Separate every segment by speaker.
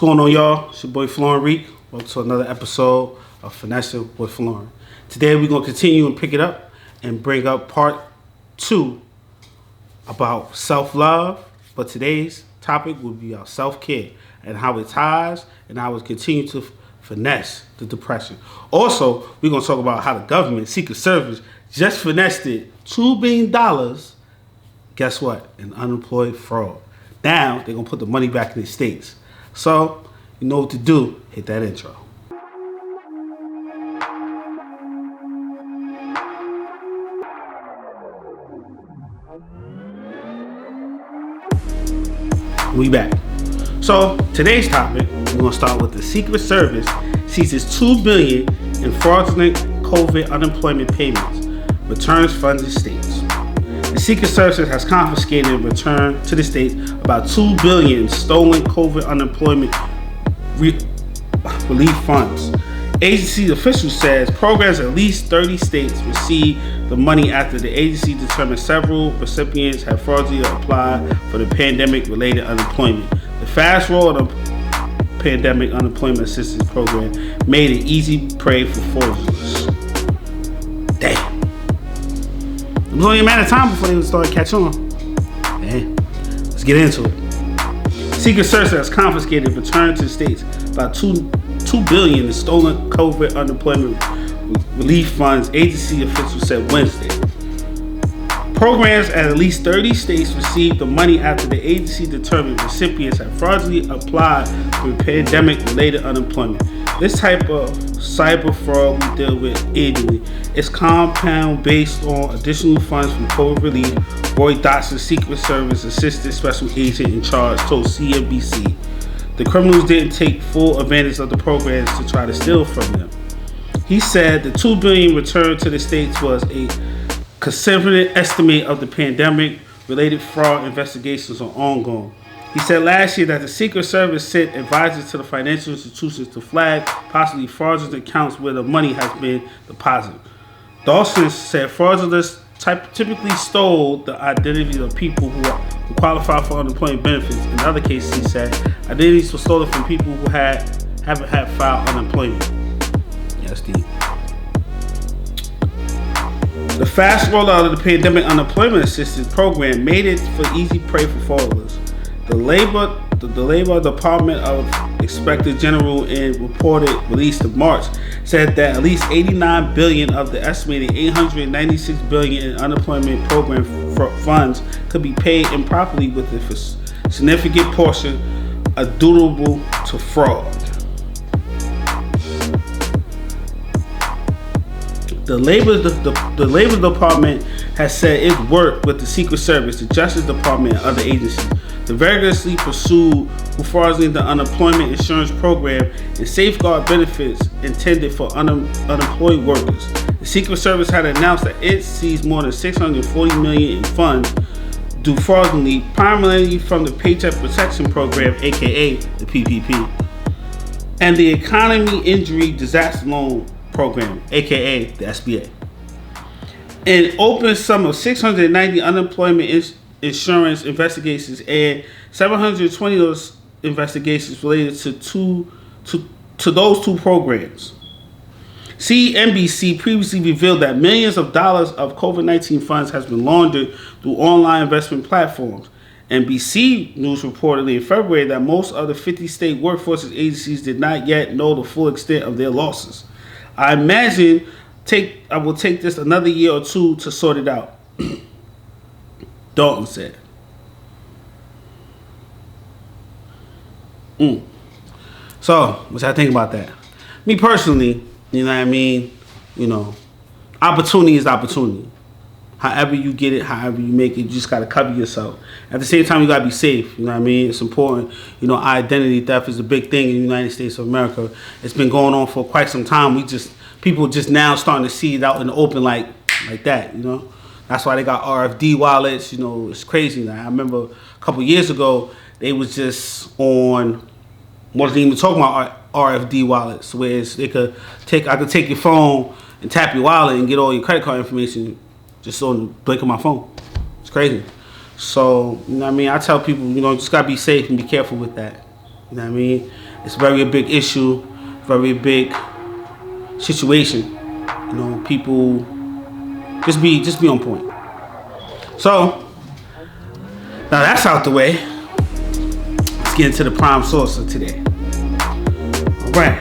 Speaker 1: going on, y'all? It's your boy Florin Reek. Welcome to another episode of Finessing with Florin. Today we're going to continue and pick it up and bring up part 2 about self-love. But today's topic will be our self-care and how it ties and how it continues to finesse the depression. Also, we're going to talk about how the government, Secret Service, just finessed it $2 billion. Guess what? In unemployed fraud. Now, they're going to put the money back in the states. So, you know what to do. Hit that intro. We back. So, today's topic, we're going to start with the Secret Service seizes $2 billion in fraudulent COVID unemployment payments, returns funds to states. The Secret Service has confiscated and returned to the states about $2 billion in stolen COVID unemployment relief funds. Agency officials says programs in at least 30 states received the money after the agency determined several recipients had fraudulently applied for the pandemic-related unemployment. The fast roll of the pandemic unemployment assistance program made it easy prey for fraudulence. Damn. It was only a matter of time before they would start catching on. Man, let's get into it. Secret Service has confiscated and returned to the states about $2 billion in stolen COVID unemployment relief funds, agency officials said Wednesday. Programs at least 30 states received the money after the agency determined recipients had fraudulently applied for pandemic-related unemployment. This type of cyber fraud we deal with annually is compound based on additional funds from COVID relief. Roy Dotson, Secret Service Assistant Special Agent in charge, told CNBC the criminals didn't take full advantage of the programs to try to steal from them. He said the $2 billion returned to the states was a conservative estimate of the pandemic-related fraud investigations are ongoing. He said last year that the Secret Service sent advisors to the financial institutions to flag possibly fraudulent accounts where the money has been deposited. Dawson said fraudulents typically stole the identities of people who qualify for unemployment benefits. In other cases, he said, identities were stolen from people who haven't had filed unemployment. Yes, deep. The fast rollout of the pandemic unemployment assistance program made it for easy prey for fraudulents. The Labor Department of Inspector General in reported released in March said that at least $89 billion of the estimated $896 billion in unemployment program funds could be paid improperly, with a significant portion attributable to fraud. The Labor Department has said it worked with the Secret Service, the Justice Department, and other agencies to vigorously pursue who fraudulently the unemployment insurance program and safeguard benefits intended for unemployed workers. The Secret Service had announced that it seized more than $640 million in funds due fraudulently, primarily from the Paycheck Protection Program, aka the PPP, and the Economy Injury Disaster Loan Program, aka the SBA. An open sum of 690 unemployment insurance investigations and 720 of those investigations related to those two programs. CNBC previously revealed that millions of dollars of COVID-19 funds has been laundered through online investment platforms. NBC News reportedly in February that most of the 50 state workforce agencies did not yet know the full extent of their losses. I imagine I will take this another year or two to sort it out, Dalton said. So, what y'all think about that? Me personally, you know what I mean? You know, opportunity is opportunity. However you get it, however you make it, you just got to cover yourself. At the same time, you got to be safe. You know what I mean? It's important. You know, identity theft is a big thing in the United States of America. It's been going on for quite some time. People just now starting to see it out in the open like that, you know? That's why they got RFD wallets. You know, it's crazy. Now, I remember a couple years ago, they was just on, wasn't even talking about RFD wallets, where I could take your phone and tap your wallet and get all your credit card information just on the blink of my phone. It's crazy. So, you know what I mean? I tell people, you know, just gotta be safe and be careful with that. You know what I mean? It's very a big issue, very big situation. You know, people just be on point. So now that's out the way. Let's get into the prime source of today. All right.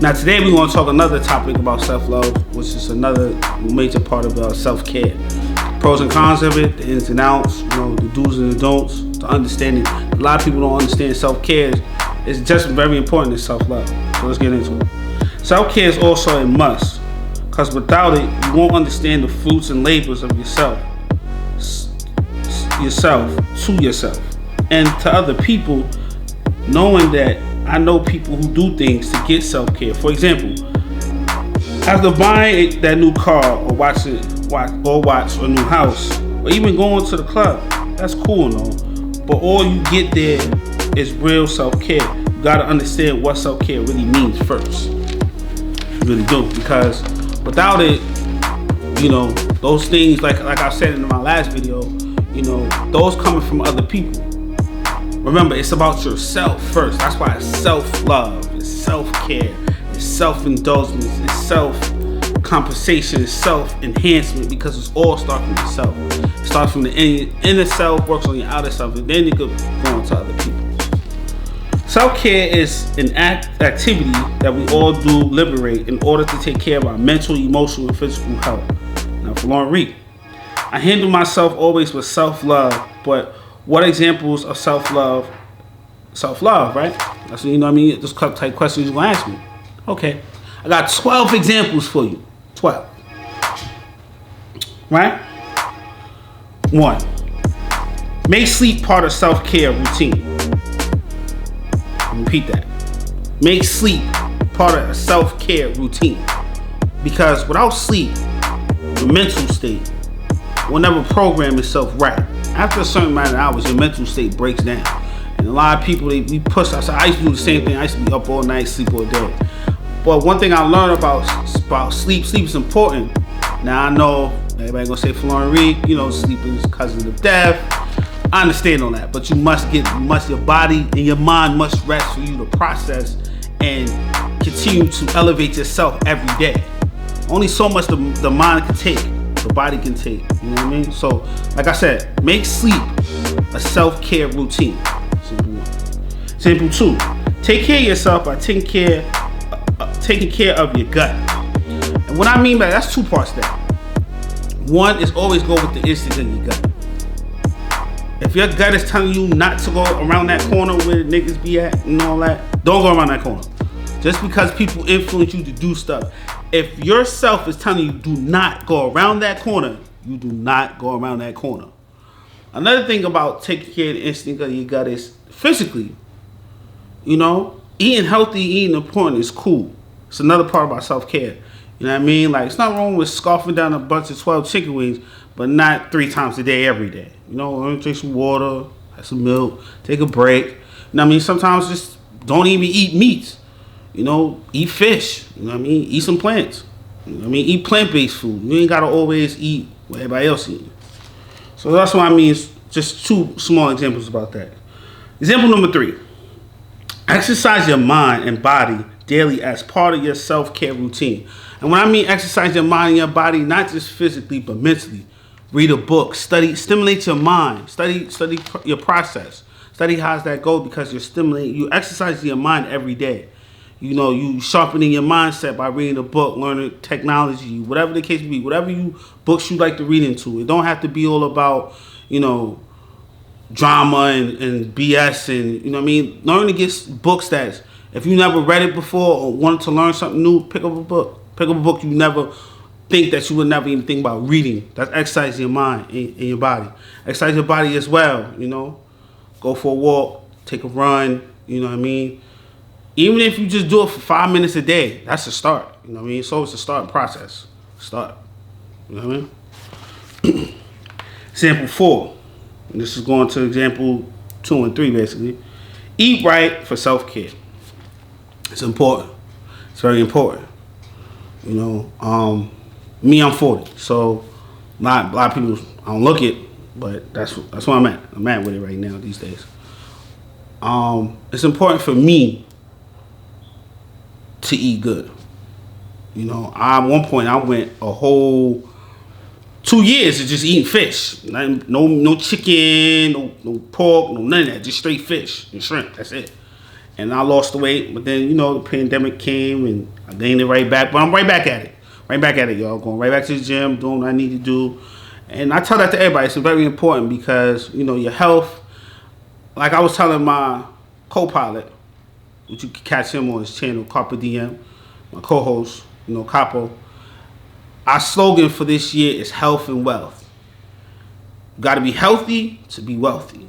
Speaker 1: Now today we're going to talk another topic about self-love, which is another major part of self-care. Pros and cons of it, the ins and outs, you know, the do's and the don'ts, the understanding. A lot of people don't understand self-care is just very important in self-love. So let's get into it. Self-care is also a must, because without it, you won't understand the fruits and labors of yourself to yourself, and to other people, knowing that I know people who do things to get self-care. For example, after buying that new car or watch a new house, or even going to the club, that's cool and all, but all you get there is real self-care. You gotta understand what self-care really means first. You really do, because without it, you know, those things, like I said in my last video, you know, those coming from other people. Remember, it's about yourself first. That's why it's self-love, it's self-care, it's self-indulgence, it's self-compensation, it's self-enhancement, because it's all starting from yourself. It starts from the inner self, works on your outer self, and then you could go on to other people. Self-care is an activity that we all do liberate in order to take care of our mental, emotional, and physical health. Now for Lauren Reed, I handle myself always with self-love, but what examples of self-love, right? That's, you know what I mean? This type questions you're going to ask me. Okay. I got 12 examples for you. 12. Right? 1. Make sleep part of self-care routine. Repeat that. Make sleep part of a self-care routine. Because without sleep, the mental state will never program itself right. After a certain amount of hours, your mental state breaks down. And a lot of people, we push outside. I used to do the same thing. I used to be up all night, sleep all day. But one thing I learned about sleep is important. Now I know everybody gonna say, Lauren Reed, you know, sleep is cousin of death. I understand all that, but your body and your mind must rest for you to process and continue to elevate yourself every day. Only so much the mind can take, the body can take. You know what I mean? So, like I said, make sleep a self-care routine. Simple 1. Simple 2. Take care of yourself by taking care of your gut. And what I mean by that's 2 parts there. 1 is always go with the instinct of your gut. If your gut is telling you not to go around that corner where niggas be at and all that, don't go around that corner. Just because people influence you to do stuff. If yourself is telling you do not go around that corner, you do not go around that corner. Another thing about taking care of the instinct of your gut is physically, you know, eating healthy, eating important is cool. It's another part about self-care. You know what I mean? Like, it's not wrong with scarfing down a bunch of 12 chicken wings, but not 3 times a day, every day. You know, drink some water, have some milk, take a break. You know what I mean? Sometimes just don't even eat meats. You know, eat fish. You know what I mean? Eat some plants. You know what I mean? Eat plant-based food. You ain't got to always eat what everybody else eats. So that's what I mean. Just 2 small examples about that. Example number 3. Exercise your mind and body daily as part of your self-care routine. And when I mean exercise your mind and your body, not just physically, but mentally. Read a book, study, stimulate your mind, study your process. Study how's that go, because you exercise your mind every day. You know, you sharpening your mindset by reading a book, learning technology, whatever the case may be, whatever books you like to read into. It don't have to be all about, you know, drama and BS and, you know what I mean? Learn to get books that, if you never read it before or wanted to learn something new, pick up a book. Pick up a book you never think that you would never even think about reading. That's exercise your mind and your body. Exercise your body as well, you know. Go for a walk, take a run, you know what I mean? Even if you just do it for 5 minutes a day, that's a start. You know what I mean? So it's a starting process. Start. You know what I mean? Example 4. And this is going to example 2 and 3 basically. Eat right for self-care. It's important. It's very important. You know, me, I'm 40, so a lot of people, I don't look it, but that's where I'm at. I'm at with it right now these days. It's important for me to eat good. You know, at one point I went a whole 2 years of just eating fish. No chicken, no pork, no none of that. Just straight fish and shrimp. That's it. And I lost the weight, but then, you know, the pandemic came and I gained it right back. But I'm right back at it. Right back at it, y'all. Going right back to the gym, doing what I need to do. And I tell that to everybody. It's very important because, you know, your health, like I was telling my co-pilot, which you can catch him on his channel, Carpe Diem, my co-host, you know, Capo. Our slogan for this year is health and wealth. You got to be healthy to be wealthy.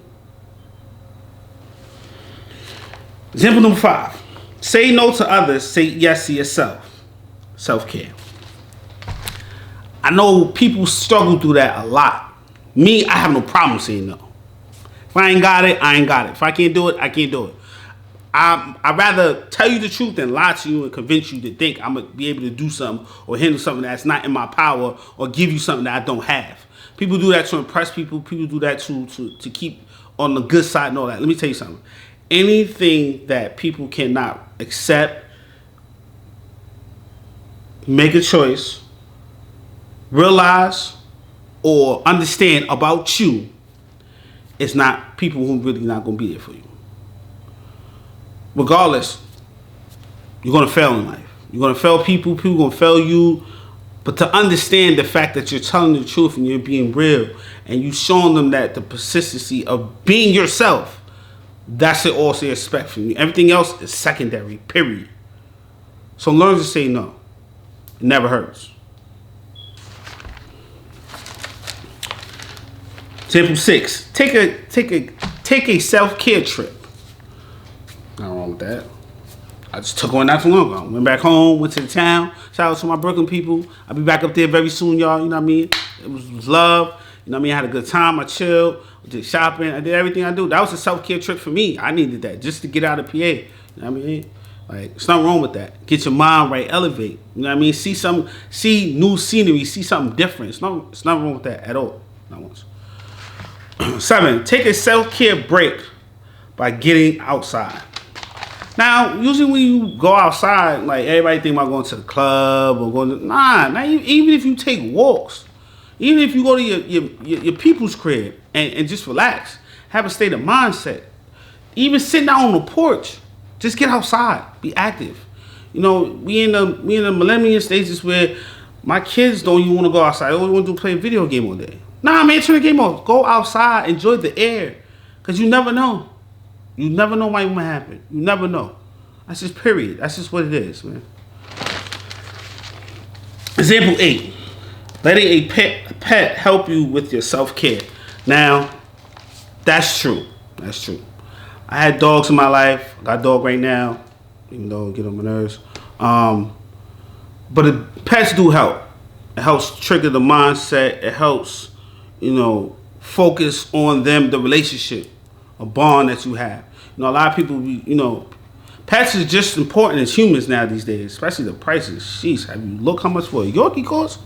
Speaker 1: Example number 5. Say no to others, say yes to yourself. Self-care. I know people struggle through that a lot. Me, I have no problem saying no. If I ain't got it, I ain't got it. If I can't do it, I can't do it. I'd rather tell you the truth than lie to you and convince you to think I'm going to be able to do something or handle something that's not in my power or give you something that I don't have. People do that to impress people. People do that to keep on the good side and all that. Let me tell you something. Anything that people cannot accept, make a choice, realize, or understand about you, it's not people who really not going to be there for you. Regardless, you're going to fail in life. You're going to fail people. People are going to fail you. But to understand the fact that you're telling the truth and you're being real and you showing them that the persistency of being yourself, that's it all they expect from you. Everything else is secondary, period. So learn to say no. It never hurts. Example 6. Take a self-care trip. Nothing wrong with that. I just took one not too long ago. Went back home, went to the town. Shout out to my Brooklyn people. I'll be back up there very soon, y'all. You know what I mean? It was love. You know what I mean? I had a good time. I chilled. I did shopping. I did everything I do. That was a self-care trip for me. I needed that just to get out of PA. You know what I mean? Like, there's nothing wrong with that. Get your mind right, elevate. You know what I mean? See new scenery, see something different. It's nothing wrong with that at all. Not once. 7. Take a self-care break by getting outside. Now, usually when you go outside, like everybody think about going to the club or going to, even if you take walks, even if you go to your people's crib and just relax, have a state of mindset, even sitting out on the porch, just get outside, be active. You know, we in the millennial stages where my kids don't even want to go outside. They only want to play a video game all day. Nah, man, turn the game off. Go outside, enjoy the air, because you never know. You never know what might happen. You never know. That's just period. That's just what it is, man. Example 8. Letting a pet help you with your self-care. Now, that's true. That's true. I had dogs in my life. I got a dog right now, even though it get on my nerves. But the pets do help. It helps trigger the mindset. It helps, focus on them, the relationship, a bond that you have. A lot of people, pets is just important as humans now these days, especially the prices. Jeez, have you look how much for a Yorkie costs?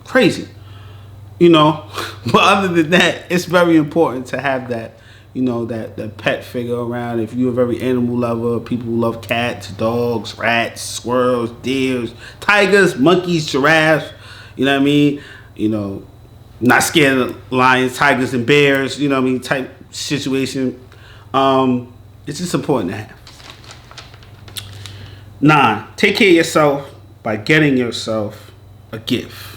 Speaker 1: Crazy. But other than that, it's very important to have that, that pet figure around. If you're a very animal lover, people who love cats, dogs, rats, squirrels, deers, tigers, monkeys, giraffes, you know what I mean? Not scared of lions, tigers, and bears, type situation. It's just important to have. 9, take care of yourself by getting yourself a gift.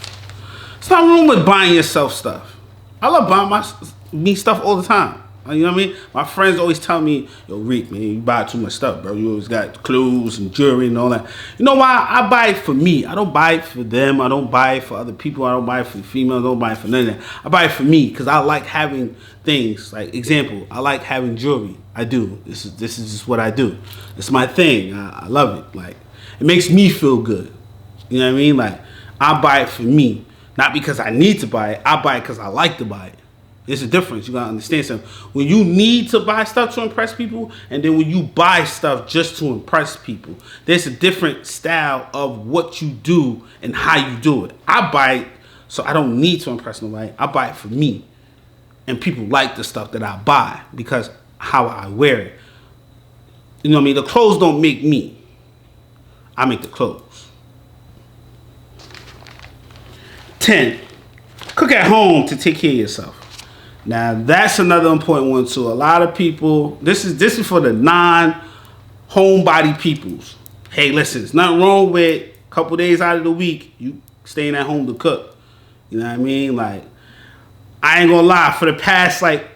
Speaker 1: It's not wrong with buying yourself stuff. I love buying me stuff all the time. You know what I mean? My friends always tell me, yo, Reek, man, you buy too much stuff, bro. You always got clothes and jewelry and all that. You know why? I buy it for me. I don't buy it for them. I don't buy it for other people. I don't buy it for the females. I don't buy it for none of that. I buy it for me because I like having things. Like, example, I like having jewelry. I do. This is just what I do. It's my thing. I love it. Like, it makes me feel good. You know what I mean? Like, I buy it for me. Not because I need to buy it. I buy it because I like to buy it. There's a difference. You gotta understand something. When you need to buy stuff to impress people, and then when you buy stuff just to impress people, there's a different style of what you do and how you do it. I buy it so I don't need to impress nobody. I buy it for me. and people like the stuff that I buy because how I wear it. You know what I mean? The clothes don't make me. I make the clothes. 10. Cook at home to take care of yourself. Now that's another important one too. A lot of people, this is for the non-homebody peoples. Hey, listen, there's nothing wrong with a couple days out of the week you staying at home to cook. You know what I mean? Like, I ain't gonna lie, for the past like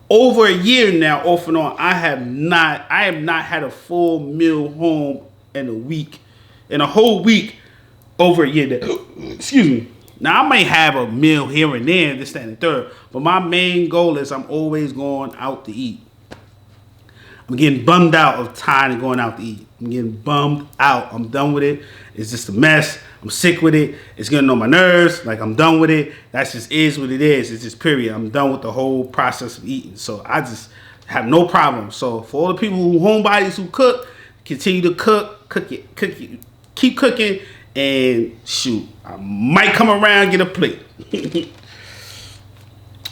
Speaker 1: over a year now, off and on, I have not had a full meal home in a week. In a whole week, over a year. Excuse me. Now, I might have a meal here and there, this, that, and the third. But my main goal is I'm always going out to eat. I'm getting bummed out of tired of going out to eat. I'm getting bummed out. I'm done with it. It's just a mess. I'm sick with it. It's getting on my nerves. Like, I'm done with it. That just is what it is. It's just period. I'm done with the whole process of eating. So I just have no problem. So for all the people who homebodies who cook, continue to cook it, keep cooking, and shoot, I might come around and get a plate.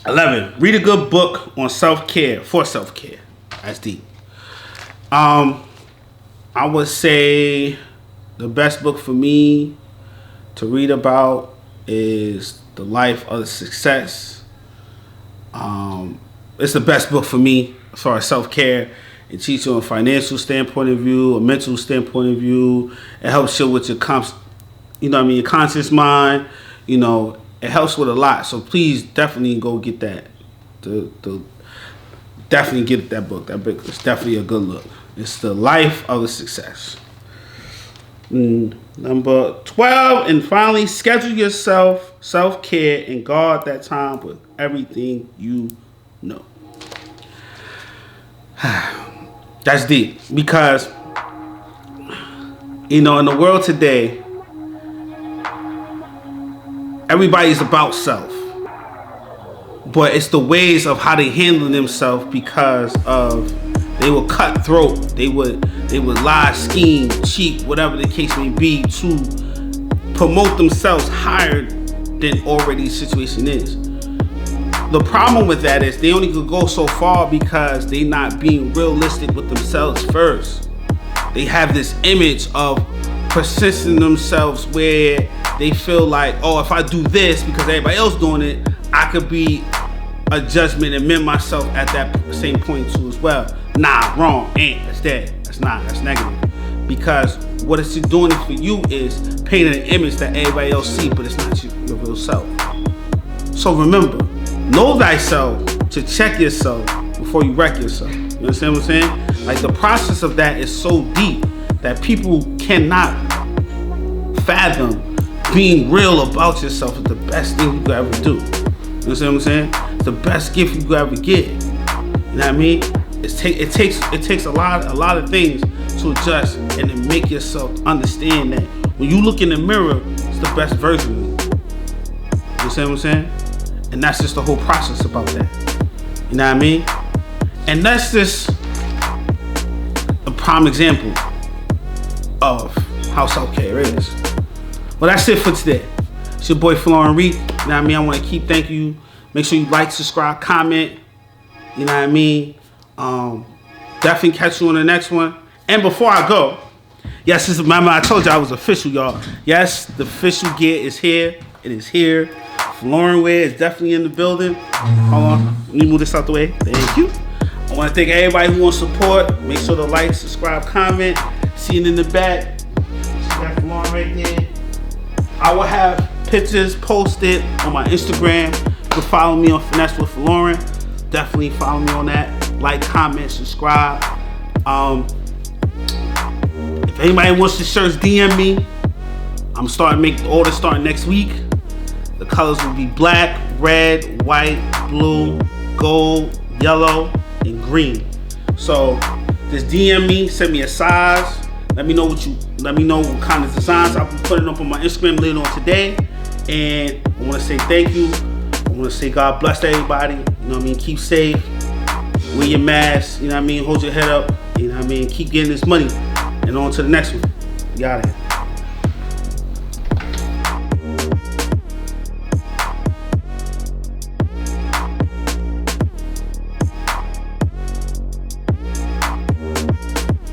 Speaker 1: 11. Read a good book on self-care, for self-care. That's deep. I would say the best book for me to read about is The Life of Success. It's the best book for me as far as self-care. It teaches you on a financial standpoint of view, a mental standpoint of view. It helps you with your your conscious mind. You know, it helps with a lot. So please definitely go get that. Definitely get that book. That book is definitely a good look. It's The Life of a Success. Number 12, and finally, schedule yourself self-care and guard that time with everything you know. That's deep because, in the world today, everybody's about self. But it's the ways of how they handle themselves because of they were cutthroat. They would lie, scheme, cheat, whatever the case may be, to promote themselves higher than already the situation is. The problem with that is they only could go so far because they not being realistic with themselves first. They have this image of persisting themselves where they feel like, oh, if I do this because everybody else doing it, I could be a judgment and mend myself at that same point too as well. Nah, wrong, that's dead. That's negative. Because what it's doing for you is painting an image that everybody else see, but it's not your real self. So remember, know thyself to check yourself before you wreck yourself. You understand what I'm saying? Like, the process of that is so deep that people cannot fathom being real about yourself is the best thing you could ever do. You understand what I'm saying? It's the best gift you could ever get. You know what I mean? It takes a lot of things to adjust and to make yourself understand that when you look in the mirror, it's the best version of you. You understand what I'm saying? And that's just the whole process about that. You know what I mean? And that's just a prime example of how self-care is. Well, that's it for today. It's your boy Florin Reed. You know what I mean? I want to keep thanking you. Make sure you like, subscribe, comment. You know what I mean? Definitely catch you on the next one. And before I go, yes, remember I told you I was official, y'all. Yes, the official gear is here. It is here. Florin Wear is definitely in the building. Hold on. Let me move this out the way. Thank you. I want to thank everybody who wants support. Make sure to like, subscribe, comment. See it in the back. Got Florin right there. I will have pictures posted on my Instagram. You can follow me on Finesse with Florin. Definitely follow me on that. Like, comment, subscribe. If anybody wants the shirts, DM me. I'm starting to make the order starting next week. The colors will be black, red, white, blue, gold, yellow, and green. So just DM me, send me a size. Let me know what kind of designs I'll be putting up on my Instagram later on today. And I want to say thank you. I want to say God bless everybody. You know what I mean? Keep safe. Wear your mask. You know what I mean? Hold your head up. You know what I mean? Keep getting this money. And on to the next one. We out of here.